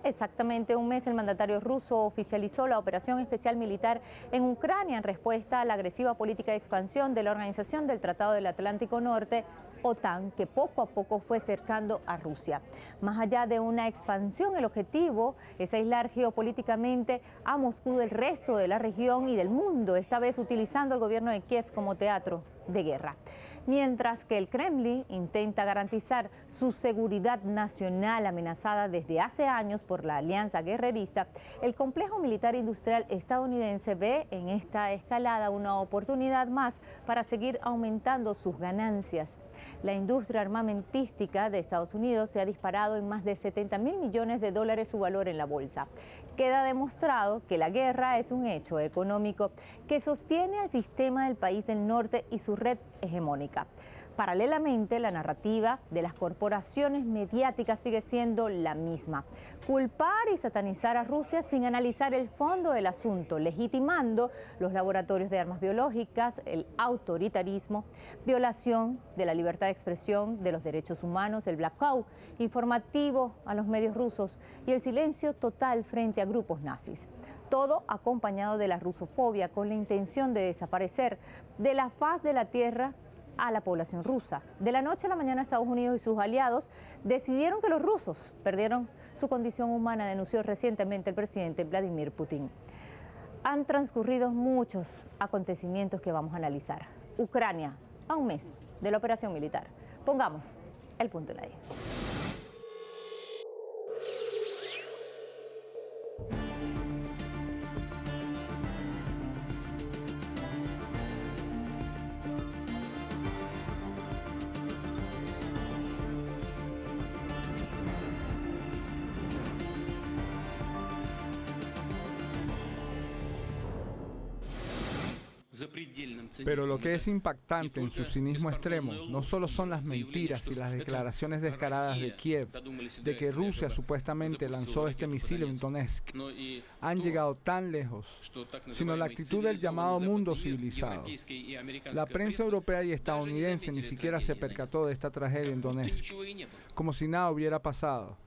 exactamente un mes, el mandatario ruso oficializó la operación especial militar en Ucrania en respuesta a la agresiva política de expansión de la Organización del Tratado del Atlántico Norte, OTAN, que poco a poco fue cercando a Rusia. Más allá de una expansión, el objetivo es aislar geopolíticamente a Moscú del resto de la región y del mundo, esta vez utilizando el gobierno de Kiev como teatro de guerra. Mientras que el Kremlin intenta garantizar su seguridad nacional amenazada desde hace años por la alianza guerrerista, el complejo militar industrial estadounidense ve en esta escalada una oportunidad más para seguir aumentando sus ganancias. La industria armamentística de Estados Unidos se ha disparado en más de 70.000 millones de dólares su valor en la bolsa. Queda demostrado que la guerra es un hecho económico que sostiene al sistema del país del norte y su red hegemónica. Paralelamente, la narrativa de las corporaciones mediáticas sigue siendo la misma: culpar y satanizar a Rusia sin analizar el fondo del asunto, legitimando los laboratorios de armas biológicas, el autoritarismo, violación de la libertad de expresión, de los derechos humanos, el blackout informativo a los medios rusos y el silencio total frente a grupos nazis. Todo acompañado de la rusofobia, con la intención de desaparecer de la faz de la tierra a la población rusa. De la noche a la mañana, Estados Unidos y sus aliados decidieron que los rusos perdieron su condición humana, denunció recientemente el presidente Vladimir Putin. Han transcurrido muchos acontecimientos que vamos a analizar. Ucrania, a un mes de la operación militar. Pongamos el punto en la I. Pero lo que es impactante en su cinismo extremo no solo son las mentiras y las declaraciones descaradas de Kiev de que Rusia supuestamente lanzó este misil en Donetsk, han llegado tan lejos, sino la actitud del llamado mundo civilizado. La prensa europea y estadounidense ni siquiera se percató de esta tragedia en Donetsk, como si nada hubiera pasado.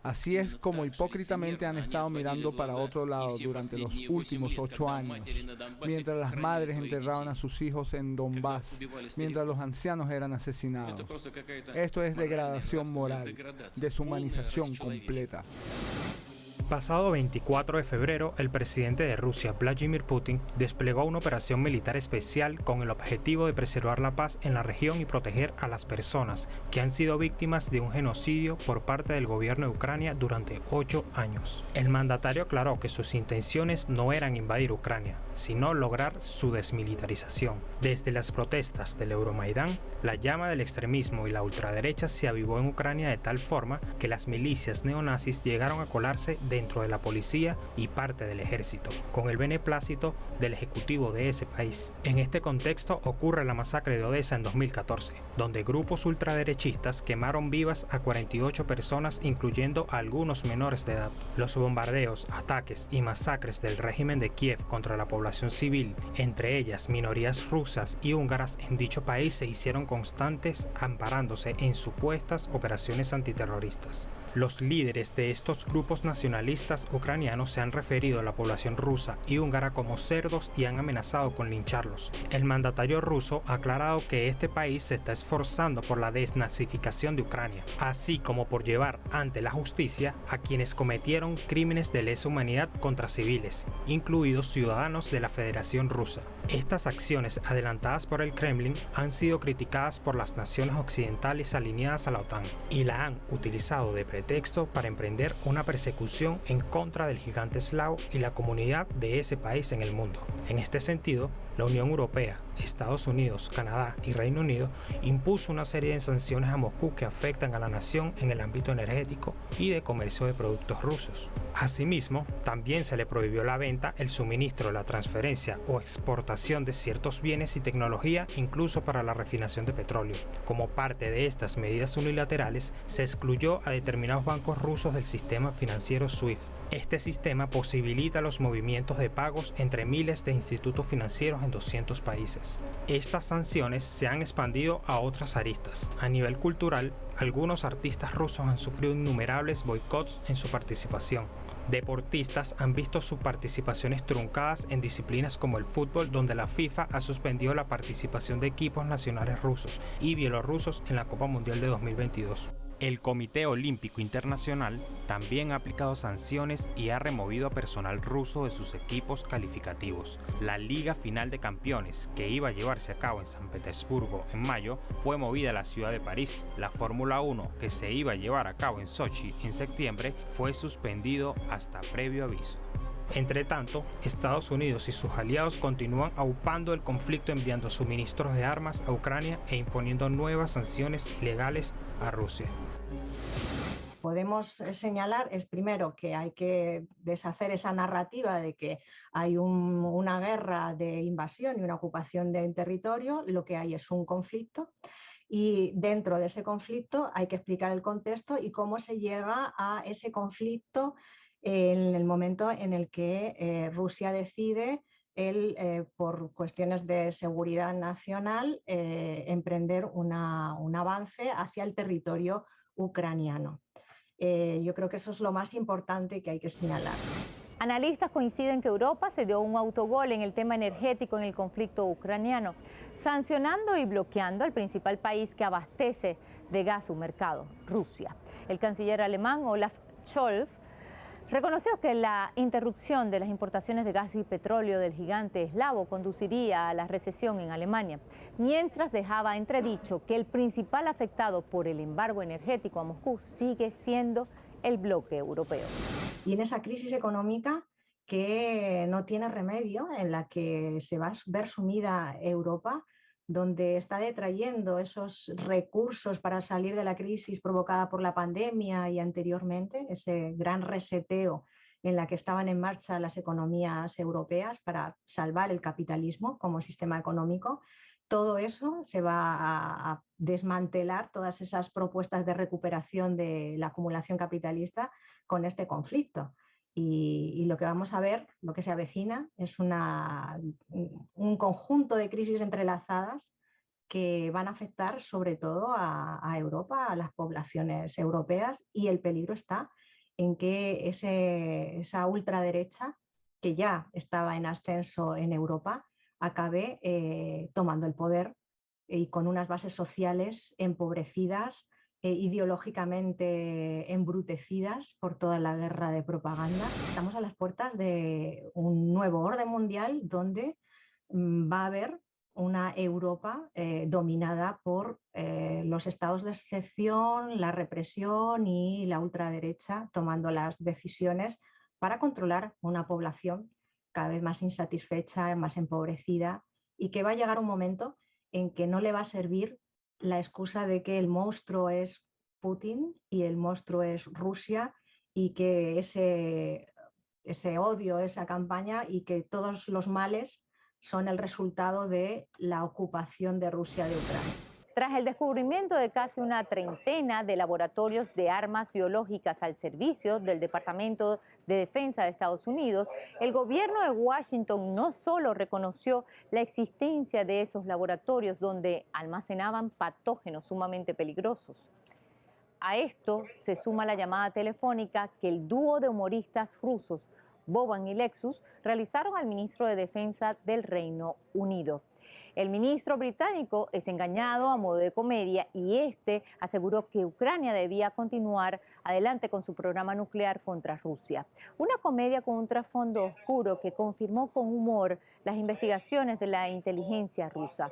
Así es como hipócritamente han estado mirando para otro lado durante los últimos 8 años, mientras las madres enterraban a sus hijos en Donbass, mientras los ancianos eran asesinados. Esto es degradación moral, deshumanización completa. Pasado 24 de febrero, el presidente de Rusia, Vladimir Putin, desplegó una operación militar especial con el objetivo de preservar la paz en la región y proteger a las personas que han sido víctimas de un genocidio por parte del gobierno de Ucrania durante 8 años. El mandatario aclaró que sus intenciones no eran invadir Ucrania, sino lograr su desmilitarización. Desde las protestas del Euromaidán, la llama del extremismo y la ultraderecha se avivó en Ucrania de tal forma que las milicias neonazis llegaron a colarse dentro de la policía y parte del ejército, con el beneplácito del ejecutivo de ese país. En este contexto ocurre la masacre de Odessa en 2014, donde grupos ultraderechistas quemaron vivas a 48 personas, incluyendo a algunos menores de edad. Los bombardeos, ataques y masacres del régimen de Kiev contra la población civil, entre ellas minorías rusas y húngaras en dicho país, se hicieron constantes amparándose en supuestas operaciones antiterroristas. Los líderes de estos grupos nacionalistas ucranianos se han referido a la población rusa y húngara como cerdos y han amenazado con lincharlos. El mandatario ruso ha aclarado que este país se está esforzando por la desnazificación de Ucrania, así como por llevar ante la justicia a quienes cometieron crímenes de lesa humanidad contra civiles, incluidos ciudadanos de la Federación Rusa. Estas acciones adelantadas por el Kremlin han sido criticadas por las naciones occidentales alineadas a la OTAN y la han utilizado de pretexto para emprender una persecución en contra del gigante eslavo y la comunidad de ese país en el mundo. En este sentido, la Unión Europea, Estados Unidos, Canadá y Reino Unido impuso una serie de sanciones a Moscú que afectan a la nación en el ámbito energético y de comercio de productos rusos. Asimismo, también se le prohibió la venta, el suministro, la transferencia o exportación de ciertos bienes y tecnología, incluso para la refinación de petróleo. Como parte de estas medidas unilaterales, se excluyó a determinados bancos rusos del sistema financiero SWIFT. Este sistema posibilita los movimientos de pagos entre miles de institutos financieros en 200 países. armas. Estas sanciones se han expandido a otras aristas. A nivel cultural, algunos artistas rusos han sufrido innumerables boicots en su participación. Deportistas han visto sus participaciones truncadas en disciplinas como el fútbol, donde la FIFA ha suspendido la participación de equipos nacionales rusos y bielorrusos en la Copa Mundial de 2022. El Comité Olímpico Internacional también ha aplicado sanciones y ha removido a personal ruso de sus equipos calificativos. La Liga Final de Campeones, que iba a llevarse a cabo en San Petersburgo en mayo, fue movida a la ciudad de París. La Fórmula 1, que se iba a llevar a cabo en Sochi en septiembre, fue suspendido hasta previo aviso. Entre tanto, Estados Unidos y sus aliados continúan aupando el conflicto enviando suministros de armas a Ucrania e imponiendo nuevas sanciones ilegales a Rusia. Podemos señalar es primero que hay que deshacer esa narrativa de que hay una guerra de invasión y una ocupación de territorio. Lo que hay es un conflicto y dentro de ese conflicto hay que explicar el contexto y cómo se llega a ese conflicto en el momento en el que Rusia decide por cuestiones de seguridad nacional emprender un avance hacia el territorio ucraniano. Yo creo que eso es lo más importante que hay que señalar. Analistas coinciden que Europa se dio un autogol en el tema energético en el conflicto ucraniano, sancionando y bloqueando al principal país que abastece de gas su mercado, Rusia. El canciller alemán Olaf Scholz reconoció que la interrupción de las importaciones de gas y petróleo del gigante eslavo conduciría a la recesión en Alemania, mientras dejaba entredicho que el principal afectado por el embargo energético a Moscú sigue siendo el bloque europeo. Y en esa crisis económica que no tiene remedio, en la que se va a ver sumida Europa, donde está detrayendo esos recursos para salir de la crisis provocada por la pandemia y anteriormente, ese gran reseteo en la que estaban en marcha las economías europeas para salvar el capitalismo como sistema económico. Todo eso se va a desmantelar, todas esas propuestas de recuperación de la acumulación capitalista con este conflicto. Y lo que vamos a ver, lo que se avecina, es un conjunto de crisis entrelazadas que van a afectar sobre todo a Europa, a las poblaciones europeas, y el peligro está en que esa ultraderecha, que ya estaba en ascenso en Europa, acabe tomando el poder y con unas bases sociales empobrecidas, ideológicamente embrutecidas por toda la guerra de propaganda. Estamos a las puertas de un nuevo orden mundial donde va a haber una Europa dominada por los estados de excepción, la represión y la ultraderecha tomando las decisiones para controlar una población cada vez más insatisfecha, más empobrecida, y que va a llegar un momento en que no le va a servir la excusa de que el monstruo es Putin y el monstruo es Rusia y que ese odio, esa campaña y que todos los males son el resultado de la ocupación de Rusia de Ucrania. Tras el descubrimiento de casi una treintena de laboratorios de armas biológicas al servicio del Departamento de Defensa de Estados Unidos, el gobierno de Washington no solo reconoció la existencia de esos laboratorios donde almacenaban patógenos sumamente peligrosos. A esto se suma la llamada telefónica que el dúo de humoristas rusos Boban y Lexus realizaron al ministro de Defensa del Reino Unido. El ministro británico es engañado a modo de comedia y este aseguró que Ucrania debía continuar adelante con su programa nuclear contra Rusia. Una comedia con un trasfondo oscuro que confirmó con humor las investigaciones de la inteligencia rusa.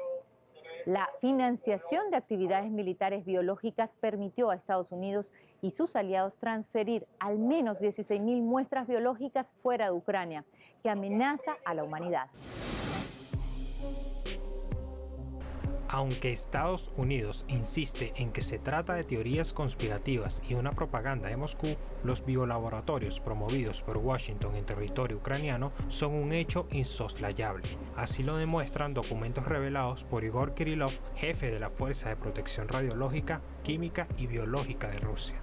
La financiación de actividades militares biológicas permitió a Estados Unidos y sus aliados transferir al menos 16.000 muestras biológicas fuera de Ucrania, que amenaza a la humanidad. Aunque Estados Unidos insiste en que se trata de teorías conspirativas y una propaganda de Moscú, los biolaboratorios promovidos por Washington en territorio ucraniano son un hecho insoslayable. Así lo demuestran documentos revelados por Igor Kirillov, jefe de la Fuerza de Protección Radiológica, Química y Biológica de Rusia.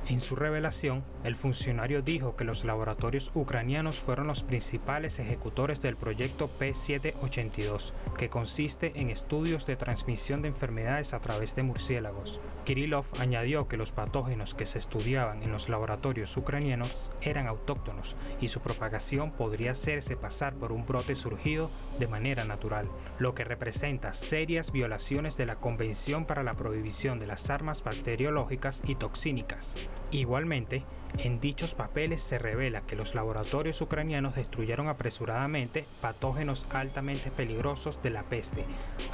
En su revelación, el funcionario dijo que los laboratorios ucranianos fueron los principales ejecutores del proyecto P782, que consiste en estudios de transmisión de enfermedades a través de murciélagos. Kirillov añadió que los patógenos que se estudiaban en los laboratorios ucranianos eran autóctonos y su propagación podría hacerse pasar por un brote surgido de manera natural, lo que representa serias violaciones de la Convención para la Prohibición de las Armas Bacteriológicas y Toxínicas. Igualmente, en dichos papeles se revela que los laboratorios ucranianos destruyeron apresuradamente patógenos altamente peligrosos de la peste,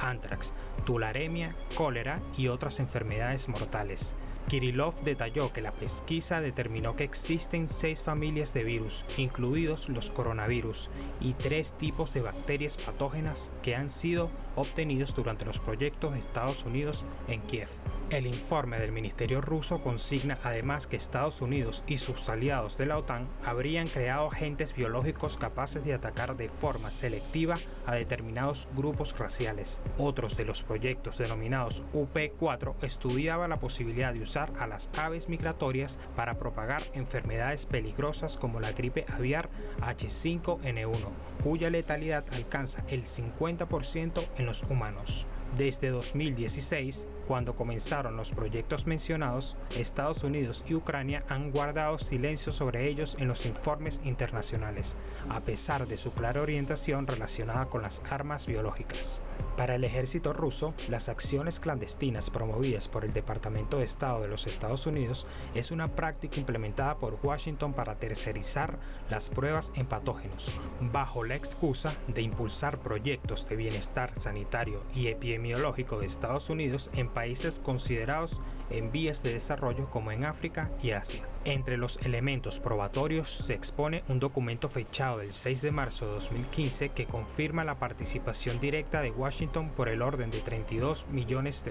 antrax, tularemia, cólera y otras enfermedades mortales. Kirillov detalló que la pesquisa determinó que existen 6 familias de virus, incluidos los coronavirus, y 3 tipos de bacterias patógenas que han sido obtenidos durante los proyectos de Estados Unidos en Kiev. El informe del Ministerio ruso consigna además que Estados Unidos y sus aliados de la OTAN habrían creado agentes biológicos capaces de atacar de forma selectiva a determinados grupos raciales. Otros de los proyectos denominados UP4 estudiaba la posibilidad de usar a las aves migratorias para propagar enfermedades peligrosas como la gripe aviar H5N1, cuya letalidad alcanza el 50% en los humanos. Desde 2016, cuando comenzaron los proyectos mencionados, Estados Unidos y Ucrania han guardado silencio sobre ellos en los informes internacionales, a pesar de su clara orientación relacionada con las armas biológicas. Para el ejército ruso, las acciones clandestinas promovidas por el Departamento de Estado de los Estados Unidos es una práctica implementada por Washington para tercerizar las pruebas en patógenos, bajo la excusa de impulsar proyectos de bienestar sanitario y epidemiológico de Estados Unidos en países considerados en vías de desarrollo como en África y Asia. Entre los elementos probatorios se expone un documento fechado del 6 de marzo de 2015 que confirma la participación directa de Washington por el orden de $32 millones,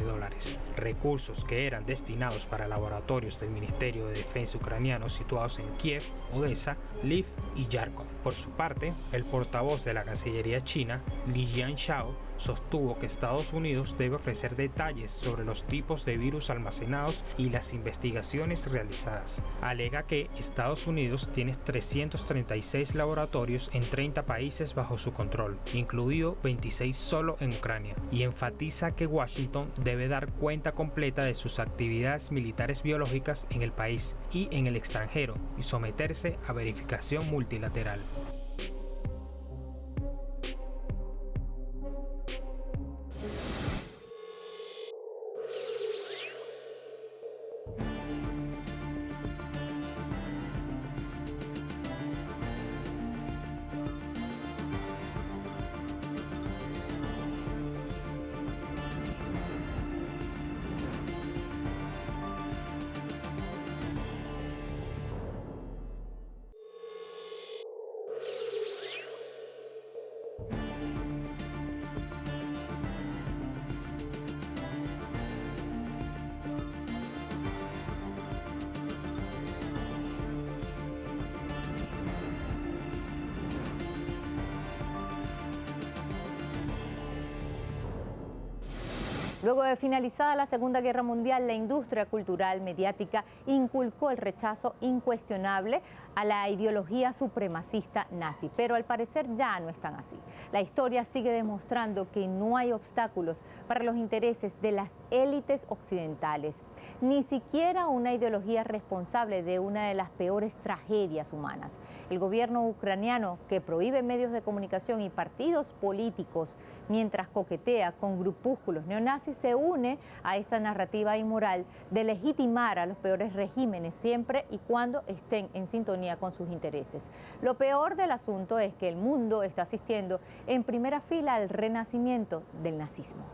recursos que eran destinados para laboratorios del Ministerio de Defensa ucraniano situados en Kiev, Odessa, Lviv y Kharkov. Por su parte, el portavoz de la Cancillería china, Li Jianshao, sostuvo que Estados Unidos debe ofrecer detalles sobre los tipos de virus almacenados y las investigaciones realizadas. Alega que Estados Unidos tiene 336 laboratorios en 30 países bajo su control, incluido 26 solo en Ucrania, y enfatiza que Washington debe dar cuenta completa de sus actividades militares biológicas en el país y en el extranjero y someterse a verificación multilateral. Luego de finalizada la Segunda Guerra Mundial, la industria cultural mediática inculcó el rechazo incuestionable a la ideología supremacista nazi, pero al parecer ya no están así. La historia sigue demostrando que no hay obstáculos para los intereses de las élites occidentales, ni siquiera una ideología responsable de una de las peores tragedias humanas. El gobierno ucraniano, que prohíbe medios de comunicación y partidos políticos mientras coquetea con grupúsculos neonazis, se une a esta narrativa inmoral de legitimar a los peores regímenes siempre y cuando estén en sintonía con sus intereses. Lo peor del asunto es que el mundo está asistiendo en primera fila al renacimiento del nazismo.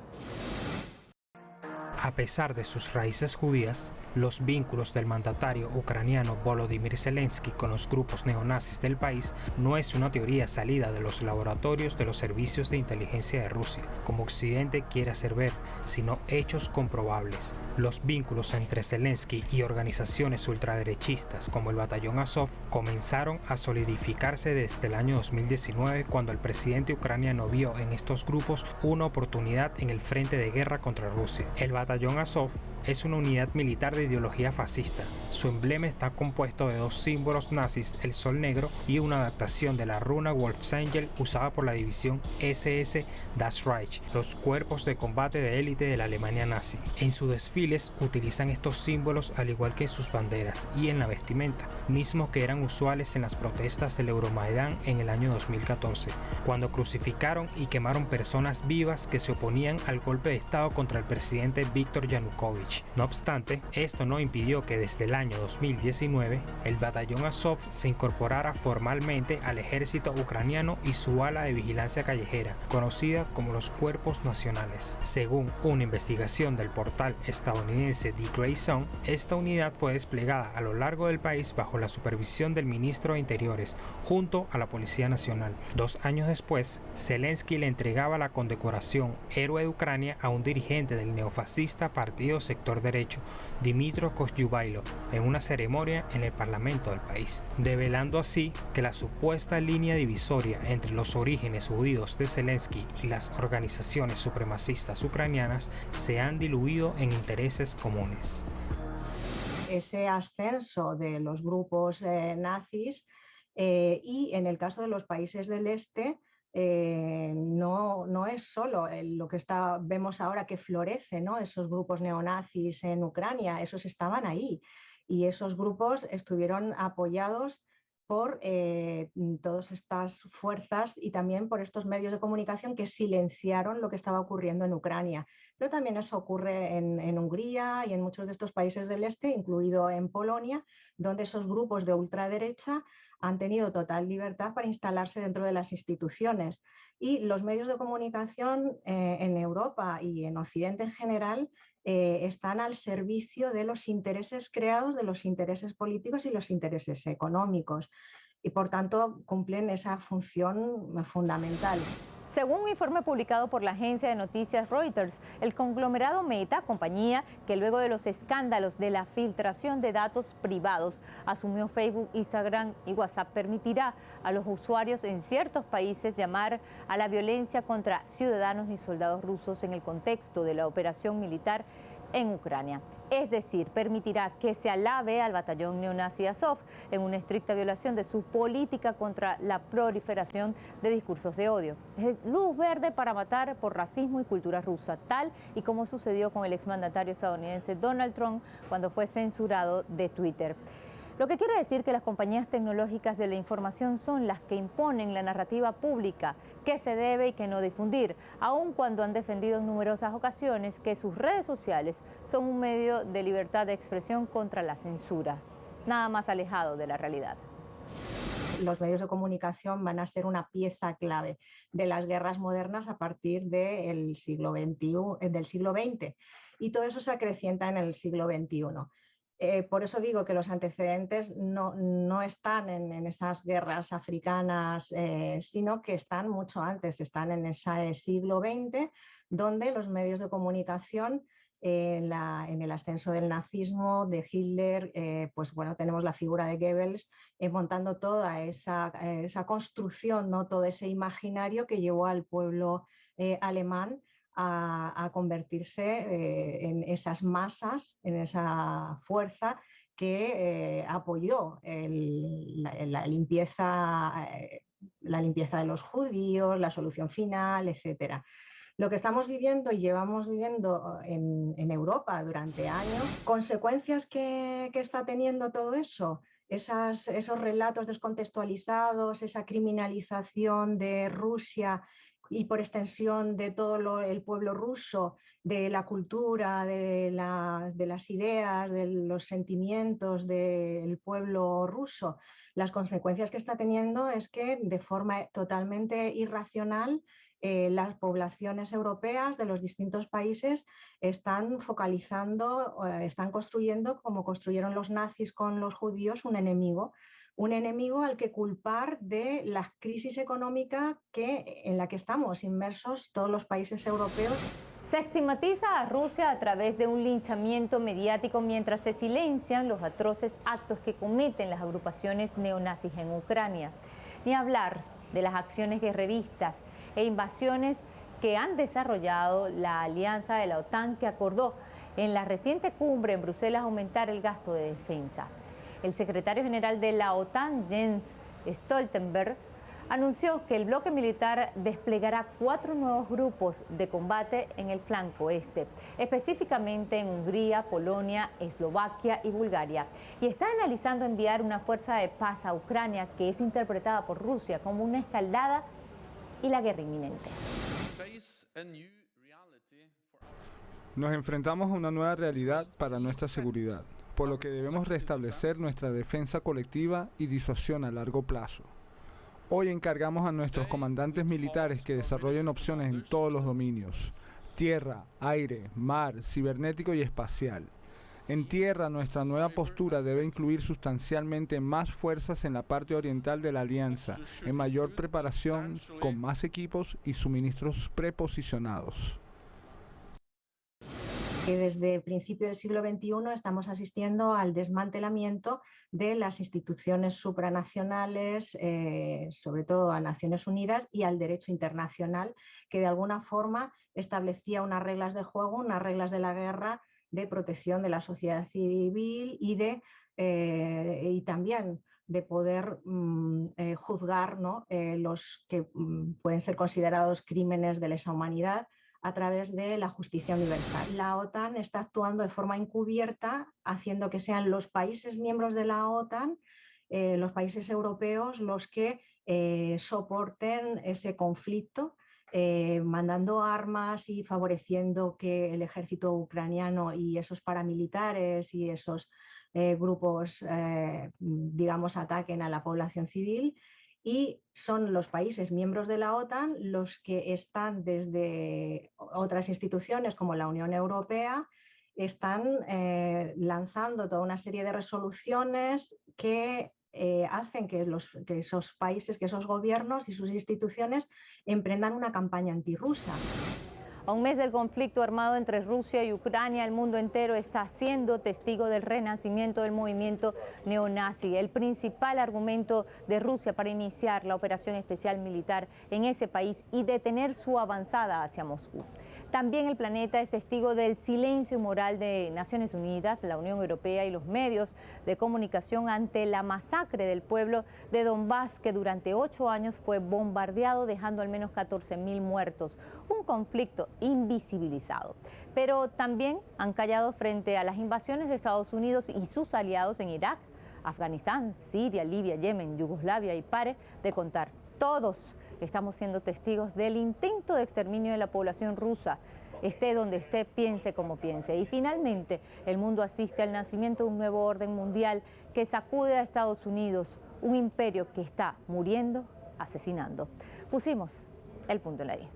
A pesar de sus raíces judías, los vínculos del mandatario ucraniano Volodymyr Zelensky con los grupos neonazis del país no es una teoría salida de los laboratorios de los servicios de inteligencia de Rusia, como Occidente quiere hacer ver, sino hechos comprobables. Los vínculos entre Zelensky y organizaciones ultraderechistas como el Batallón Azov comenzaron a solidificarse desde el año 2019, cuando el presidente ucraniano vio en estos grupos una oportunidad en el frente de guerra contra Rusia. El Batallón Azov es una unidad militar de ideología fascista. Su emblema está compuesto de dos símbolos nazis, el sol negro y una adaptación de la runa Wolfsangel usada por la división SS Das Reich, los cuerpos de combate de élite de la Alemania nazi. En sus desfiles utilizan estos símbolos al igual que en sus banderas y en la vestimenta, mismos que eran usuales en las protestas del Euromaidán en el año 2014, cuando crucificaron y quemaron personas vivas que se oponían al golpe de Estado contra el presidente Viktor Yanukovych. No obstante, esto no impidió que desde el año 2019 el batallón Azov se incorporara formalmente al ejército ucraniano y su ala de vigilancia callejera, conocida como los Cuerpos Nacionales. Según una investigación del portal estadounidense The Grey Zone, esta unidad fue desplegada a lo largo del país bajo la supervisión del ministro de Interiores, junto a la Policía Nacional. 2 años después, Zelensky le entregaba la condecoración Héroe de Ucrania a un dirigente del neofascista Partido Sector Derecho, Dmytro Kozyubailo, en una ceremonia en el Parlamento del país, develando así que la supuesta línea divisoria entre los orígenes judíos de Zelensky y las organizaciones supremacistas ucranianas se han diluido en intereses comunes. Ese ascenso de los grupos nazis y en el caso de los países del este, no es solo lo que vemos ahora que florece, ¿no? Esos grupos neonazis en Ucrania, esos estaban ahí y esos grupos estuvieron apoyados por todas estas fuerzas y también por estos medios de comunicación que silenciaron lo que estaba ocurriendo en Ucrania. Pero también eso ocurre en Hungría y en muchos de estos países del este, incluido en Polonia, donde esos grupos de ultraderecha han tenido total libertad para instalarse dentro de las instituciones. Y los medios de comunicación en Europa y en Occidente en general están al servicio de los intereses creados, de los intereses políticos y los intereses económicos. Y por tanto cumplen esa función fundamental. Según un informe publicado por la agencia de noticias Reuters, el conglomerado Meta, compañía que luego de los escándalos de la filtración de datos privados asumió Facebook, Instagram y WhatsApp, permitirá a los usuarios en ciertos países llamar a la violencia contra ciudadanos y soldados rusos en el contexto de la operación militar en Ucrania. Es decir, permitirá que se alabe al batallón neonazi Azov en una estricta violación de su política contra la proliferación de discursos de odio. Es luz verde para matar por racismo y cultura rusa, tal y como sucedió con el exmandatario estadounidense Donald Trump cuando fue censurado de Twitter. Lo que quiere decir que las compañías tecnológicas de la información son las que imponen la narrativa pública, qué se debe y qué no difundir, aun cuando han defendido en numerosas ocasiones que sus redes sociales son un medio de libertad de expresión contra la censura. Nada más alejado de la realidad. Los medios de comunicación van a ser una pieza clave de las guerras modernas a partir del siglo XX, y todo eso se acrecienta en el siglo XXI. Por eso digo que los antecedentes no están en esas guerras africanas, sino que están mucho antes, están en ese siglo XX, donde los medios de comunicación, en el ascenso del nazismo, de Hitler, pues bueno, tenemos la figura de Goebbels montando toda esa construcción, ¿no? Todo ese imaginario que llevó al pueblo alemán a convertirse en esas masas, en esa fuerza que apoyó la limpieza de los judíos, la solución final, etc. Lo que estamos viviendo y llevamos viviendo en Europa durante años, consecuencias que está teniendo todo eso, esos relatos descontextualizados, esa criminalización de Rusia y por extensión de todo el pueblo ruso, de la cultura, de las ideas, de los sentimientos del pueblo ruso. Las consecuencias que está teniendo es que de forma totalmente irracional las poblaciones europeas de los distintos países están focalizando, están construyendo, como construyeron los nazis con los judíos, un enemigo al que culpar de la crisis económica en la que estamos inmersos todos los países europeos. Se estigmatiza a Rusia a través de un linchamiento mediático mientras se silencian los atroces actos que cometen las agrupaciones neonazis en Ucrania. Ni hablar de las acciones guerreristas e invasiones que han desarrollado la alianza de la OTAN, que acordó en la reciente cumbre en Bruselas aumentar el gasto de defensa. El secretario general de la OTAN, Jens Stoltenberg, anunció que el bloque militar desplegará 4 nuevos grupos de combate en el flanco este, específicamente en Hungría, Polonia, Eslovaquia y Bulgaria, y está analizando enviar una fuerza de paz a Ucrania que es interpretada por Rusia como una escalada y la guerra inminente. Nos enfrentamos a una nueva realidad para nuestra seguridad, por lo que debemos restablecer nuestra defensa colectiva y disuasión a largo plazo. Hoy encargamos a nuestros comandantes militares que desarrollen opciones en todos los dominios: tierra, aire, mar, cibernético y espacial. En tierra, nuestra nueva postura debe incluir sustancialmente más fuerzas en la parte oriental de la alianza, en mayor preparación, con más equipos y suministros preposicionados. Desde principios del siglo XXI estamos asistiendo al desmantelamiento de las instituciones supranacionales, sobre todo a Naciones Unidas, y al derecho internacional, que de alguna forma establecía unas reglas de juego, unas reglas de la guerra, de protección de la sociedad civil y también de poder juzgar, ¿no?, los que pueden ser considerados crímenes de lesa humanidad a través de la justicia universal. La OTAN está actuando de forma encubierta, haciendo que sean los países miembros de la OTAN, los países europeos, los que soporten ese conflicto, mandando armas y favoreciendo que el ejército ucraniano y esos paramilitares y esos grupos, digamos, ataquen a la población civil. Y son los países miembros de la OTAN los que están desde otras instituciones como la Unión Europea, están lanzando toda una serie de resoluciones que hacen que esos países, que esos gobiernos y sus instituciones emprendan una campaña antirrusa. A un mes del conflicto armado entre Rusia y Ucrania, el mundo entero está siendo testigo del renacimiento del movimiento neonazi, el principal argumento de Rusia para iniciar la operación especial militar en ese país y detener su avanzada hacia Moscú. También el planeta es testigo del silencio moral de Naciones Unidas, la Unión Europea y los medios de comunicación ante la masacre del pueblo de Donbass, que durante 8 años fue bombardeado, dejando al menos 14.000 muertos. Un conflicto invisibilizado. Pero también han callado frente a las invasiones de Estados Unidos y sus aliados en Irak, Afganistán, Siria, Libia, Yemen, Yugoslavia y pare de contar. Todos estamos siendo testigos del intento de exterminio de la población rusa, esté donde esté, piense como piense. Y finalmente, el mundo asiste al nacimiento de un nuevo orden mundial que sacude a Estados Unidos, un imperio que está muriendo, asesinando. Pusimos el punto en la I.